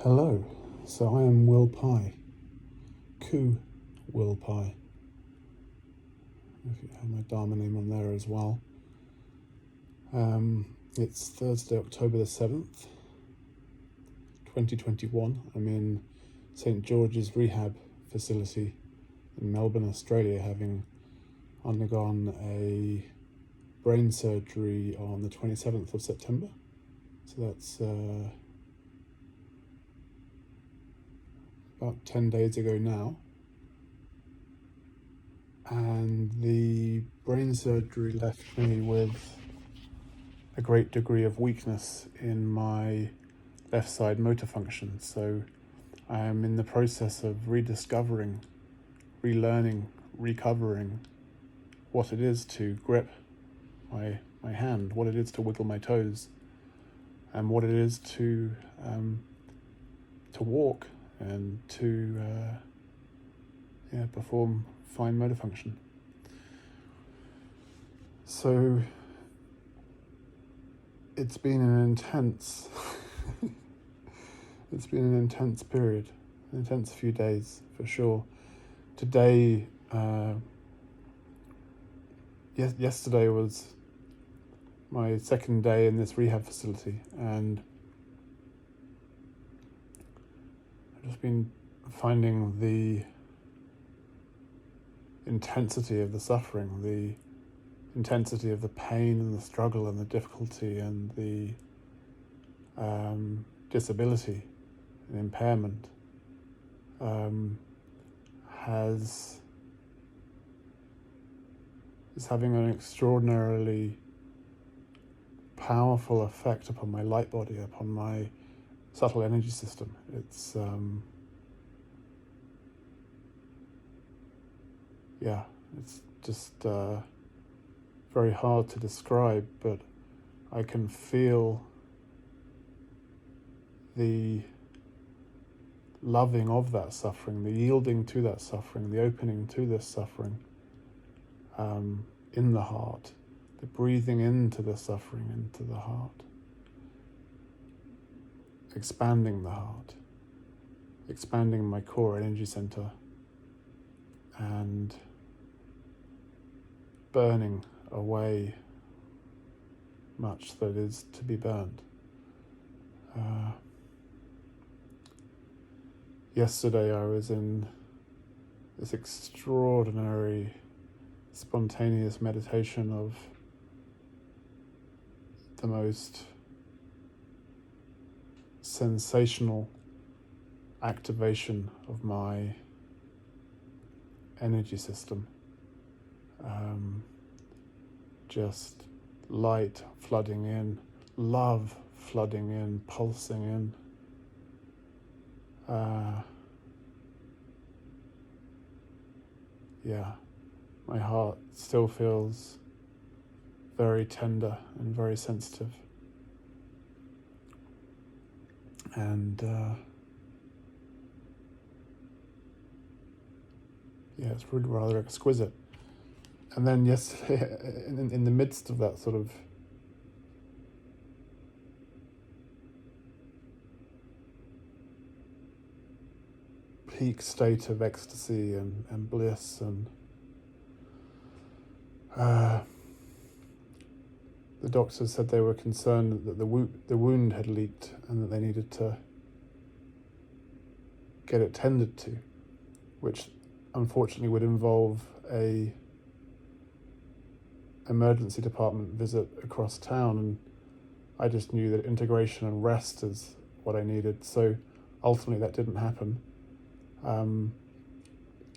Hello, so I am Will Pye, Ku Will Pye, if you have my Dharma name on there as well. It's Thursday, October the 7th, 2021. I'm in St George's Rehab Facility in Melbourne, Australia, having undergone a brain surgery on the 27th of September. So that's about 10 days ago now. And the brain surgery left me with a great degree of weakness in my left side motor function. So I am in the process of rediscovering, relearning, recovering what it is to grip my hand, what it is to wiggle my toes, and what it is to walk and to perform fine motor function. So it's been an intense period, an intense few days for sure. Today, yesterday was my second day in this rehab facility, and I've just been finding the intensity of the suffering, the intensity of the pain and the struggle and the difficulty and the disability and impairment is having an extraordinarily powerful effect upon my light body, upon my subtle energy system. It's it's just very hard to describe, but I can feel the loving of that suffering, the yielding to that suffering, the opening to this suffering in the heart, the breathing into the suffering, into the heart, expanding the heart, expanding my core energy center, and burning away much that is to be burned. Yesterday I was in this extraordinary spontaneous meditation of the most sensational activation of my energy system. Just light flooding in, love flooding in, pulsing in. My heart still feels very tender and very sensitive. And it's really rather exquisite. And then yesterday, in the midst of that sort of peak state of ecstasy and bliss, and the doctors said they were concerned that the wound had leaked and that they needed to get it tended to, which unfortunately would involve a emergency department visit across town, and I just knew that integration and rest is what I needed. So ultimately that didn't happen, and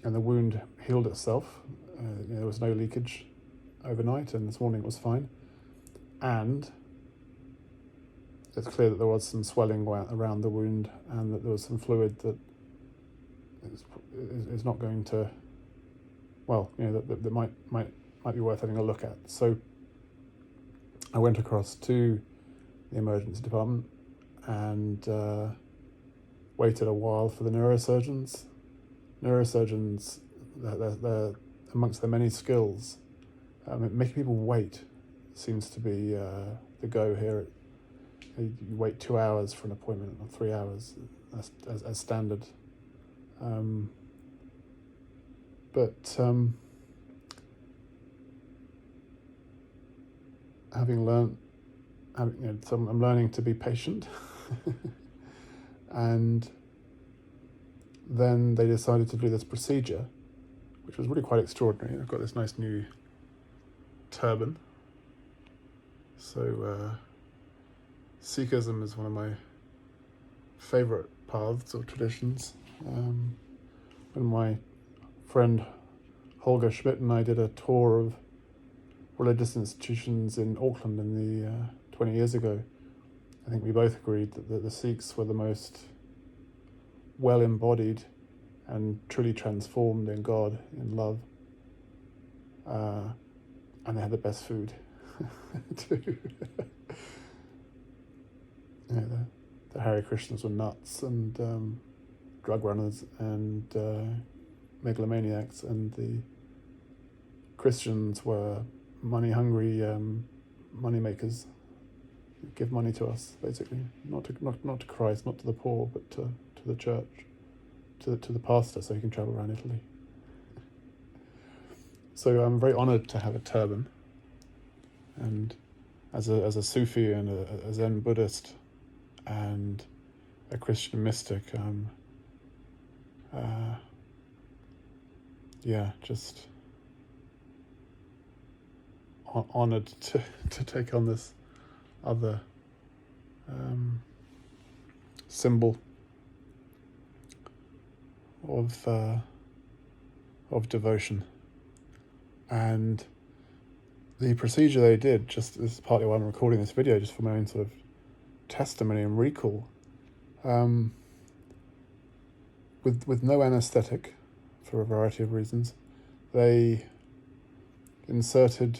the wound healed itself. There was no leakage overnight, and this morning it was fine. And it's clear that there was some swelling around the wound, and that there was some fluid that is not going to, that might be worth having a look at. So I went across to the emergency department and waited a while for the neurosurgeons. Neurosurgeons, they're amongst their many skills, making people wait seems to be the go here You wait 2 hours for an appointment, or 3 hours as standard. But having learned, so I'm learning to be patient. And then they decided to do this procedure, which was really quite extraordinary. I've got this nice new turban. So Sikhism is one of my favourite paths or traditions. When my friend Holger Schmidt and I did a tour of religious institutions in Auckland in the 20 years ago, I think we both agreed that the Sikhs were the most well-embodied and truly transformed in God, in love, and they had the best food too. The Hare Krishnas were nuts, and drug runners, and megalomaniacs, and the Christians were money-hungry money makers. Give money to us, basically, not to Christ, not to the poor, but to the church, to the pastor, so he can travel around Italy. So I'm very honoured to have a turban, and as a Sufi and a Zen Buddhist and a Christian mystic, just honoured to take on this other symbol of devotion. And the procedure they did, just this is partly why I'm recording this video, just for my own sort of testimony and recall, with no anaesthetic, for a variety of reasons. They inserted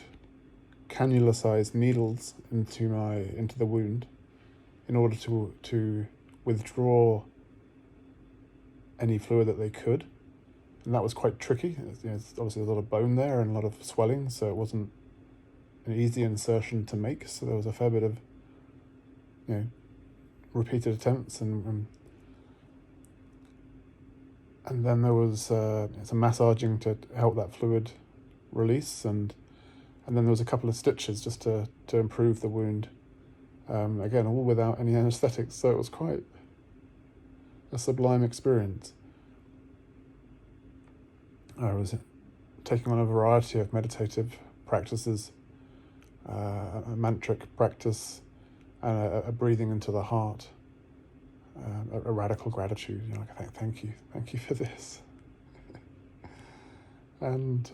cannula-sized needles into the wound in order to withdraw any fluid that they could, and that was quite tricky. It's obviously a lot of bone there and a lot of swelling, so it wasn't an easy insertion to make. So there was a fair bit of repeated attempts, and then there was some massaging to help that fluid release, and then there was a couple of stitches just to improve the wound. Again, all without any anaesthetics, so it was quite a sublime experience. I was taking on a variety of meditative practices, a mantric practice, and a breathing into the heart, a radical gratitude. Thank you for this. And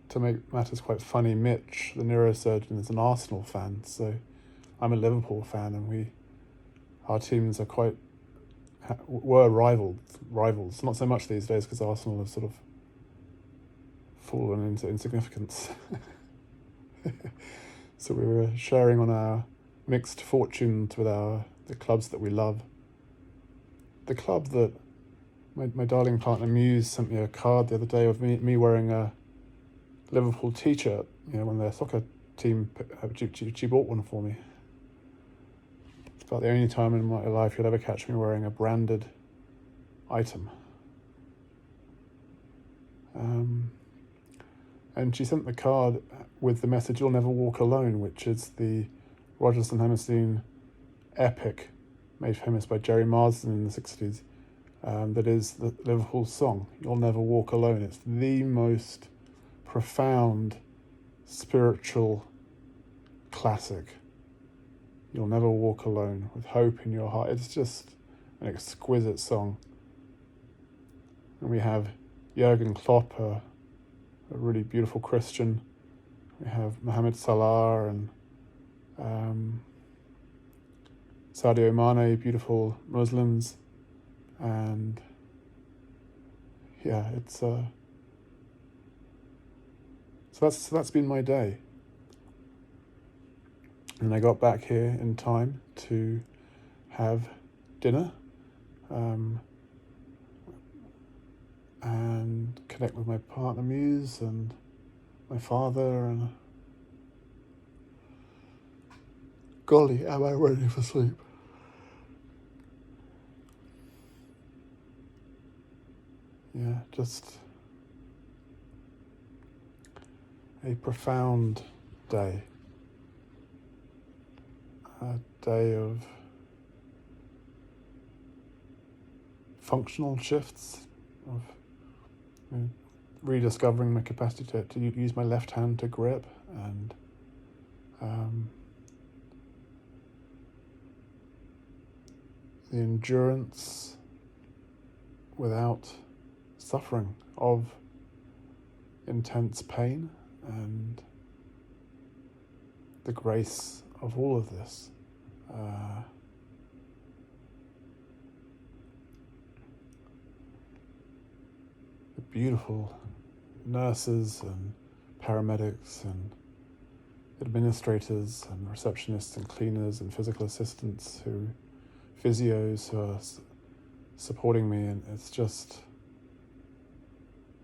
to make matters quite funny, Mitch, the neurosurgeon, is an Arsenal fan, so I'm a Liverpool fan, and our teams were rivals. Not so much these days, because Arsenal have sort of fallen into insignificance. So we were sharing on our mixed fortunes with the clubs that we love. The club that my darling partner Muse sent me a card the other day of me wearing a Liverpool t-shirt, when their soccer team, she bought one for me. It's about the only time in my life you'll ever catch me wearing a branded item. And she sent the card with the message, "You'll never walk alone," which is the Rodgers and Hammerstein epic made famous by Jerry Marsden in the 60s. That is the Liverpool song, "You'll Never Walk Alone." It's the most profound spiritual classic. You'll never walk alone, with hope in your heart. It's just an exquisite song. And we have Jurgen Klopp, a really beautiful Christian. We have Mohamed Salah and Sadio Mane, beautiful Muslims. And it's so that's been my day. And I got back here in time to have dinner and connect with my partner Muse and my father, and golly, am I ready for sleep? Yeah, just a profound day. A day of functional shifts, of rediscovering my capacity to use my left hand to grip, and the endurance without suffering of intense pain, and the grace of all of this. The beautiful nurses and paramedics and administrators and receptionists and cleaners and physical assistants physios who are supporting me, and it's just,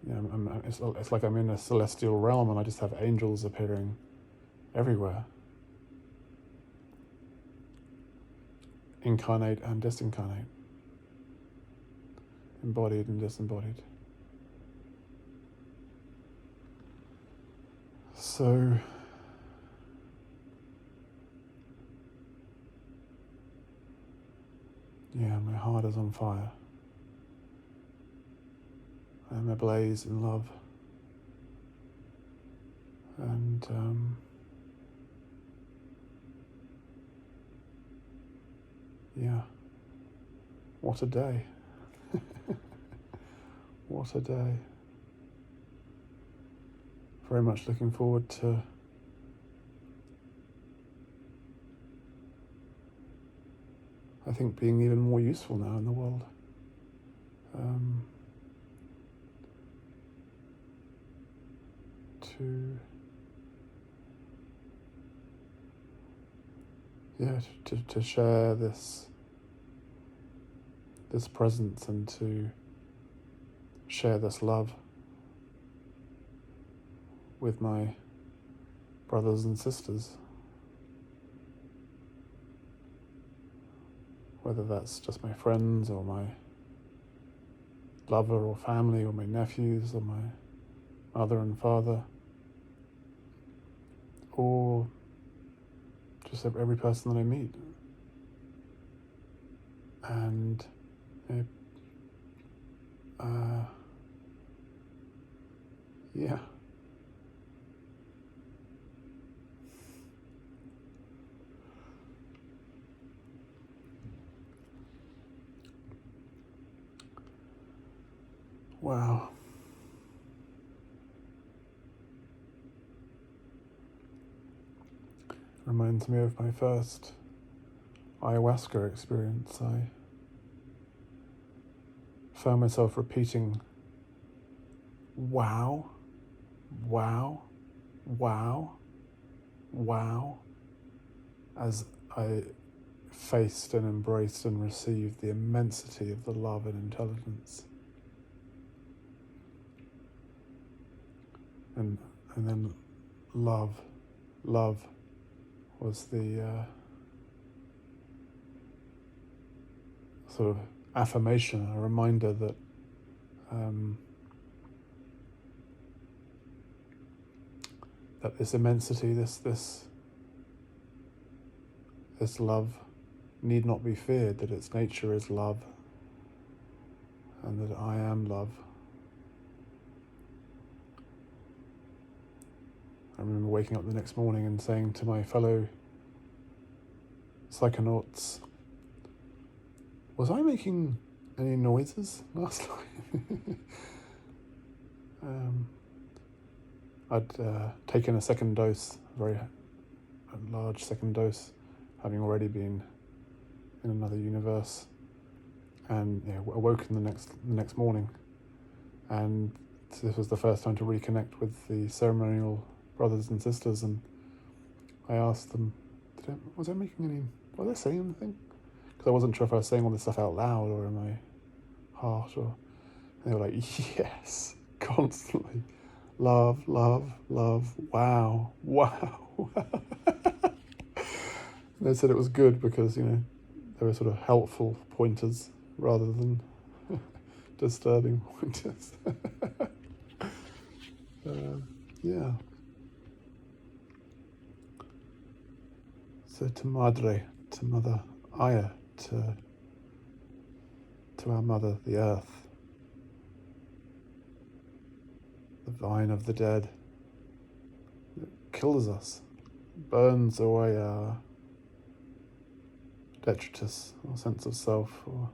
it's like I'm in a celestial realm, and I just have angels appearing everywhere, incarnate and disincarnate, embodied and disembodied. So yeah, my heart is on fire. I am ablaze in love. And yeah, what a day. What a day. Very much looking forward to I think being even more useful now in the world. To share this presence, and to share this love with my brothers and sisters, whether that's just my friends or my lover or family or my nephews or my mother and father, or just every person that I meet. And yeah. Wow. Reminds me of my first ayahuasca experience. I found myself repeating, wow, wow, wow, wow, as I faced and embraced and received the immensity of the love and intelligence. And then love was the sort of affirmation, a reminder that that this immensity, this love need not be feared, that its nature is love, and that I am love. I remember waking up the next morning and saying to my fellow psychonauts, was I making any noises last night? I'd taken a second dose, a very large second dose, having already been in another universe, and awoken the next morning, and this was the first time to reconnect with the ceremonial brothers and sisters, and I asked them, was I saying anything? Because I wasn't sure if I was saying all this stuff out loud or in my heart, and they were like, yes, constantly. Love, love, love, wow, wow. They said it was good because, they were sort of helpful pointers rather than disturbing pointers. Yeah. So to Madre, to Mother Aya, to our Mother, the Earth, the vine of the dead, that kills us, burns away our detritus, or sense of self, or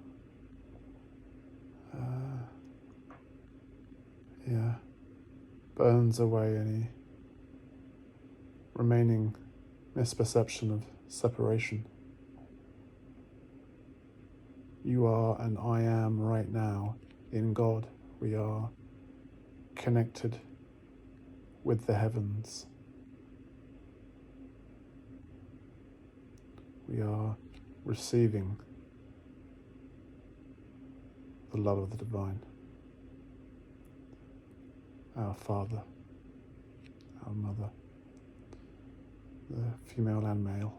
burns away any remaining misperception of separation. You are and I am right now in God. We are connected with the heavens. We are receiving the love of the divine. Our Father, our Mother, the female and male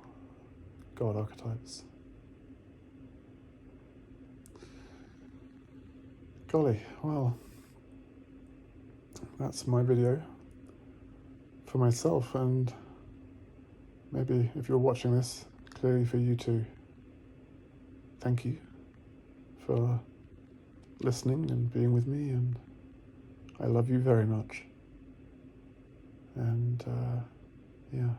God archetypes. Golly, well, that's my video for myself, and maybe if you're watching this, clearly for you too. Thank you for listening and being with me, and I love you very much. And yeah.